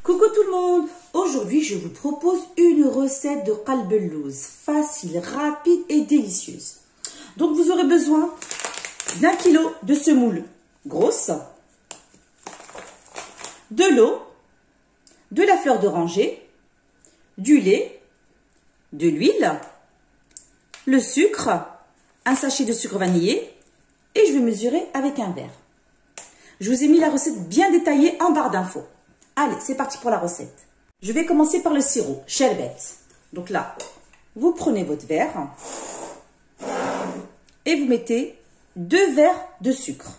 Coucou tout le monde! Aujourd'hui, je vous propose une recette de qalbellouz, facile, rapide et délicieuse. Donc, vous aurez besoin d'1 kg de semoule grosse, de l'eau, de la fleur d'oranger, du lait, de l'huile, le sucre, un sachet de sucre vanillé et je vais mesurer avec un verre. Je vous ai mis la recette bien détaillée en barre d'infos. Allez, c'est parti pour la recette. Je vais commencer par le sirop, sherbet. Donc là, vous prenez votre verre et vous mettez 2 verres de sucre.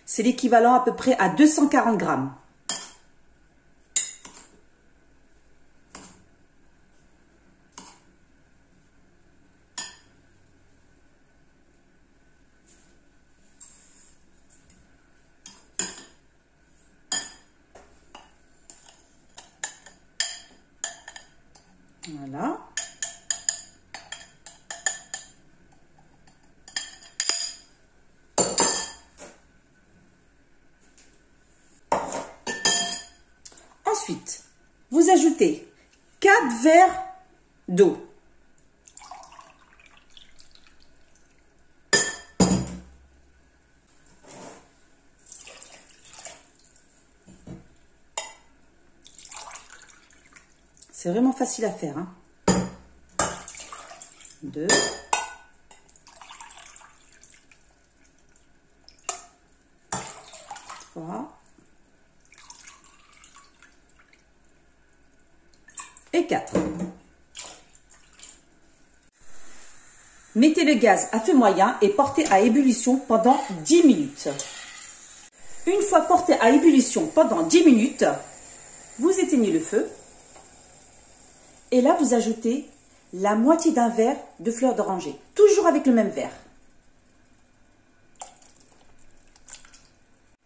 C'est l'équivalent à peu près à 240 grammes. Voilà. Ensuite, vous ajoutez 4 verres d'eau. C'est vraiment facile à faire. 2. 3. Et 4. Mettez le gaz à feu moyen et portez à ébullition pendant 10 minutes. Une fois porté à ébullition pendant 10 minutes, vous éteignez le feu. Et là, vous ajoutez la moitié d'un verre de fleur d'oranger, toujours avec le même verre.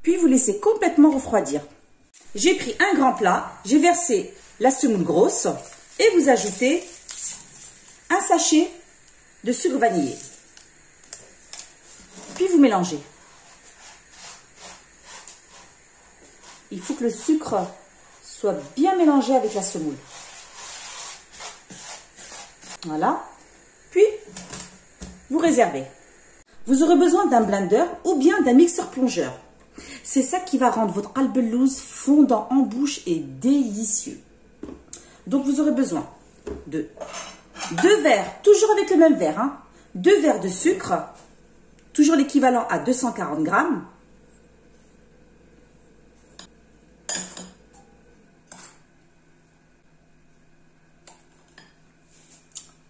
Puis, vous laissez complètement refroidir. J'ai pris un grand plat, j'ai versé la semoule grosse et vous ajoutez un sachet de sucre vanillé. Puis, vous mélangez. Il faut que le sucre soit bien mélangé avec la semoule. Voilà, puis vous réservez. Vous aurez besoin d'un blender ou bien d'un mixeur plongeur. C'est ça qui va rendre votre qalbellouz fondant en bouche et délicieux. Donc vous aurez besoin de 2 verres, toujours avec le même verre, 2 verres de sucre, toujours l'équivalent à 240 grammes.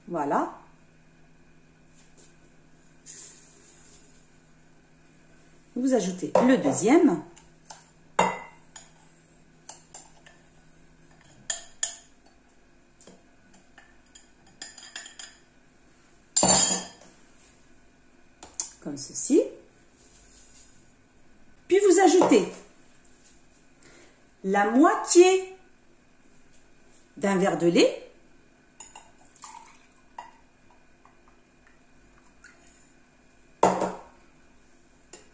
Voilà. Vous ajoutez le deuxième. Comme ceci. Puis vous ajoutez la moitié d'un verre de lait.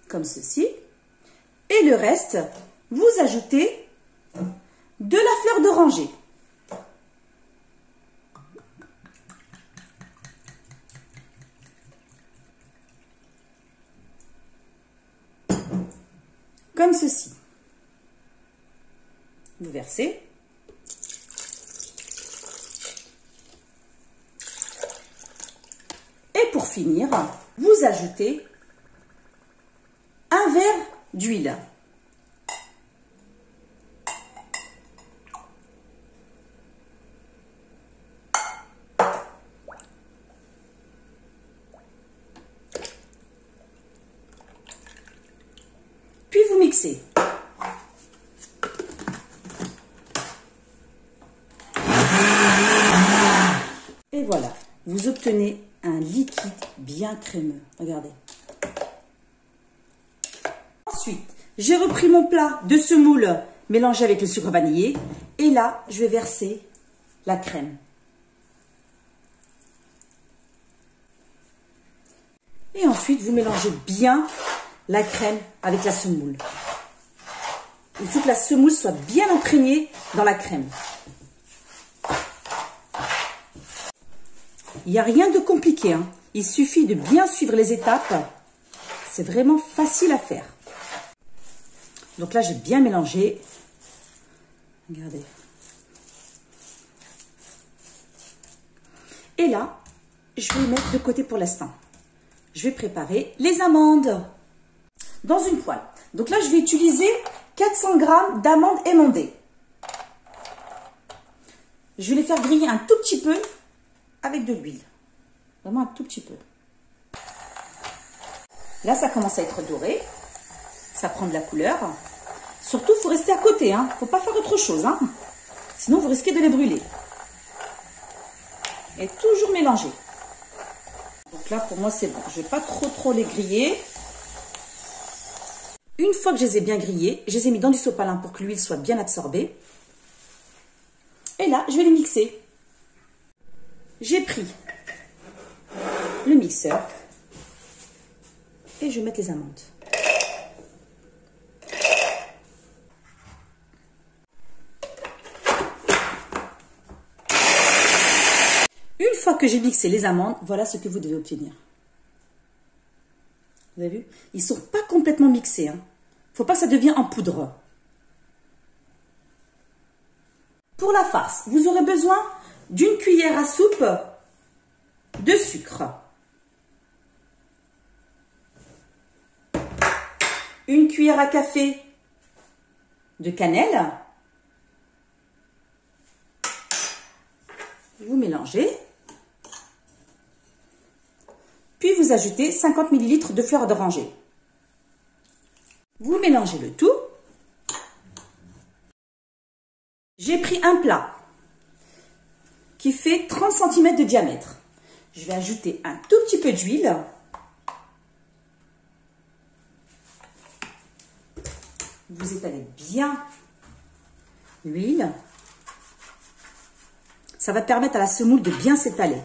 Comme ceci. Et le reste, vous ajoutez de la fleur d'oranger. Comme ceci. Vous versez. Et pour finir, vous ajoutez un verre d'huile. Puis vous mixez. Et voilà, vous obtenez un liquide bien crémeux. Regardez. Ensuite, j'ai repris mon plat de semoule mélangé avec le sucre vanillé. Et là, je vais verser la crème. Et ensuite, vous mélangez bien la crème avec la semoule. Il faut que la semoule soit bien imprégnée dans la crème. Il n'y a rien de compliqué, hein. Il suffit de bien suivre les étapes. C'est vraiment facile à faire. Donc là, j'ai bien mélangé. Regardez. Et là, je vais mettre de côté pour l'instant. Je vais préparer les amandes dans une poêle. Donc là, je vais utiliser 400 g d'amandes émondées. Je vais les faire griller un tout petit peu avec de l'huile. Vraiment un tout petit peu. Là, ça commence à être doré. Ça prend de la couleur. Surtout, il faut rester à côté. Il ne faut pas faire autre chose. Sinon, vous risquez de les brûler. Et toujours mélanger. Donc là, pour moi, c'est bon. Je ne vais pas trop les griller. Une fois que je les ai bien grillés, je les ai mis dans du sopalin pour que l'huile soit bien absorbée. Et là, je vais les mixer. J'ai pris le mixeur et je vais mettre les amandes. Une fois que j'ai mixé les amandes, voilà ce que vous devez obtenir. Vous avez vu? Ils ne sont pas complètement mixés. Il ne faut pas que ça devienne en poudre. Pour la farce, vous aurez besoin d'une cuillère à soupe de sucre, une cuillère à café de cannelle. Vous mélangez. Puis vous ajoutez 50 ml de fleur d'oranger. Vous mélangez le tout. J'ai pris un plat qui fait 30 cm de diamètre. Je vais ajouter un tout petit peu d'huile. Vous étalez bien l'huile. Ça va permettre à la semoule de bien s'étaler.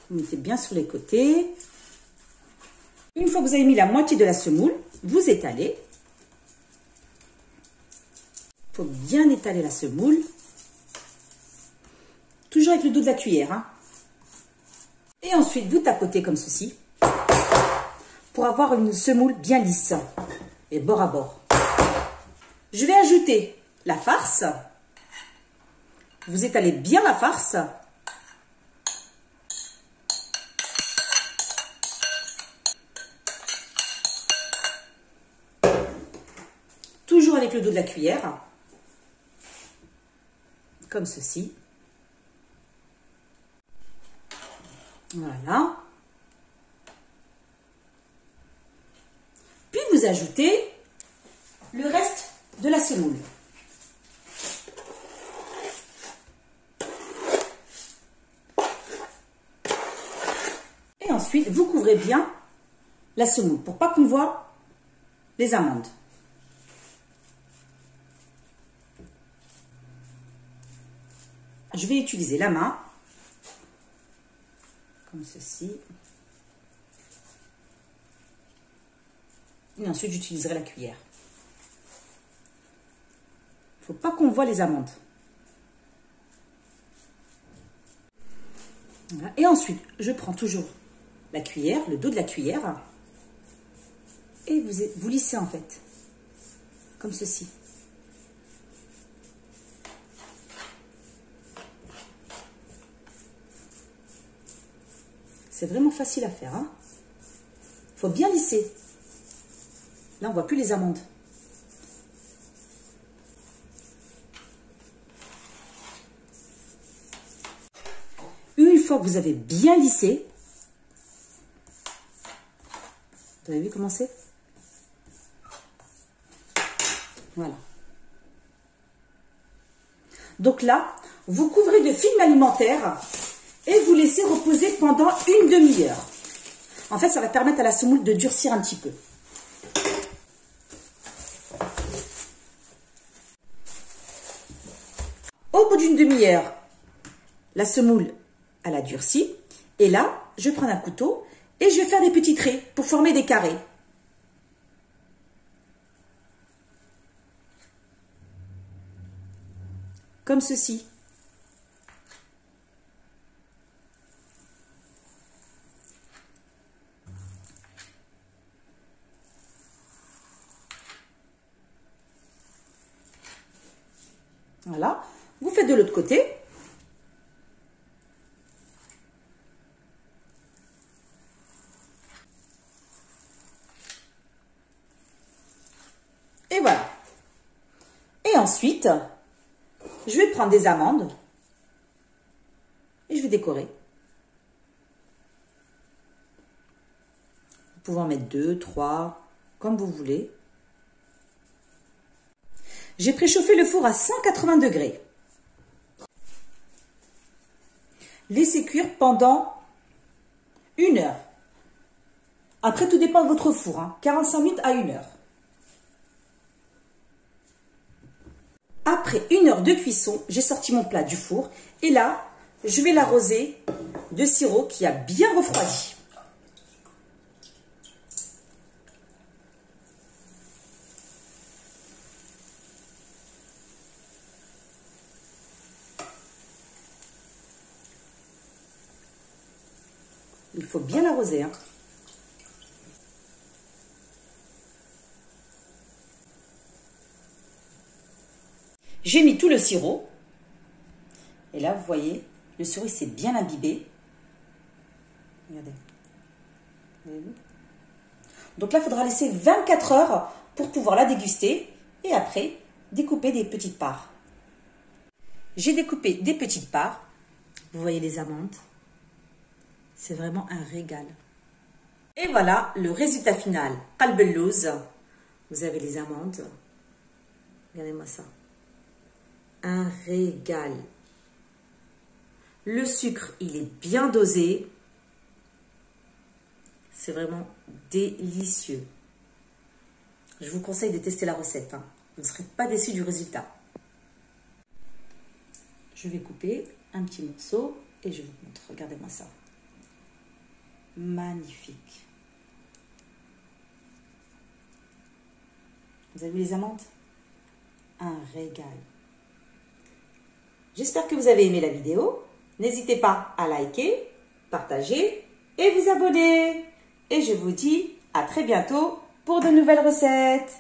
Vous mettez bien sur les côtés. Une fois que vous avez mis la moitié de la semoule, vous étalez. Il faut bien étaler la semoule. Toujours avec le dos de la cuillère. Et ensuite, vous tapotez comme ceci pour avoir une semoule bien lisse et bord à bord. Je vais ajouter la farce. Vous étalez bien la farce. Toujours avec le dos de la cuillère. Comme ceci. Voilà. Puis vous ajoutez le reste de la semoule. Et ensuite, vous couvrez bien la semoule pour pas qu'on voit les amandes. Je vais utiliser la main, comme ceci. Et ensuite, j'utiliserai la cuillère. Il ne faut pas qu'on voit les amandes. Voilà. Et ensuite, je prends toujours la cuillère, le dos de la cuillère, et vous lissez en fait, comme ceci. C'est vraiment facile à faire. Il faut bien lisser. Là, on ne voit plus les amandes. Une fois que vous avez bien lissé, vous avez vu comment c'est? Voilà. Donc là, vous couvrez de film alimentaire et vous laissez reposer pendant une demi-heure. En fait, ça va permettre à la semoule de durcir un petit peu. Au bout d'une demi-heure, la semoule, elle a durci. Et là, je prends un couteau Et je vais faire des petits traits pour former des carrés. Comme ceci. Voilà. Vous faites de l'autre côté. Et voilà. Et ensuite, je vais prendre des amandes et je vais décorer. Vous pouvez en mettre 2, 3, comme vous voulez. J'ai préchauffé le four à 180 degrés. Laissez cuire pendant 1 heure. Après, tout dépend de votre four, hein, 45 minutes à 1 heure. Après 1 heure de cuisson, j'ai sorti mon plat du four et là, je vais l'arroser de sirop qui a bien refroidi. Il faut bien l'arroser, hein. J'ai mis tout le sirop. Et là, vous voyez, le sirop s'est bien imbibé. Regardez. Donc là, il faudra laisser 24 heures pour pouvoir la déguster. Et après, découper des petites parts. J'ai découpé des petites parts. Vous voyez les amandes. C'est vraiment un régal. Et voilà le résultat final. Qalbellouz. Vous avez les amandes. Regardez-moi ça. Un régal. Le sucre, il est bien dosé. C'est vraiment délicieux. Je vous conseille de tester la recette, hein. Vous ne serez pas déçus du résultat. Je vais couper un petit morceau et je vous montre. Regardez-moi ça. Magnifique. Vous avez vu les amandes? Un régal. J'espère que vous avez aimé la vidéo. N'hésitez pas à liker, partager et vous abonner. Et je vous dis à très bientôt pour de nouvelles recettes.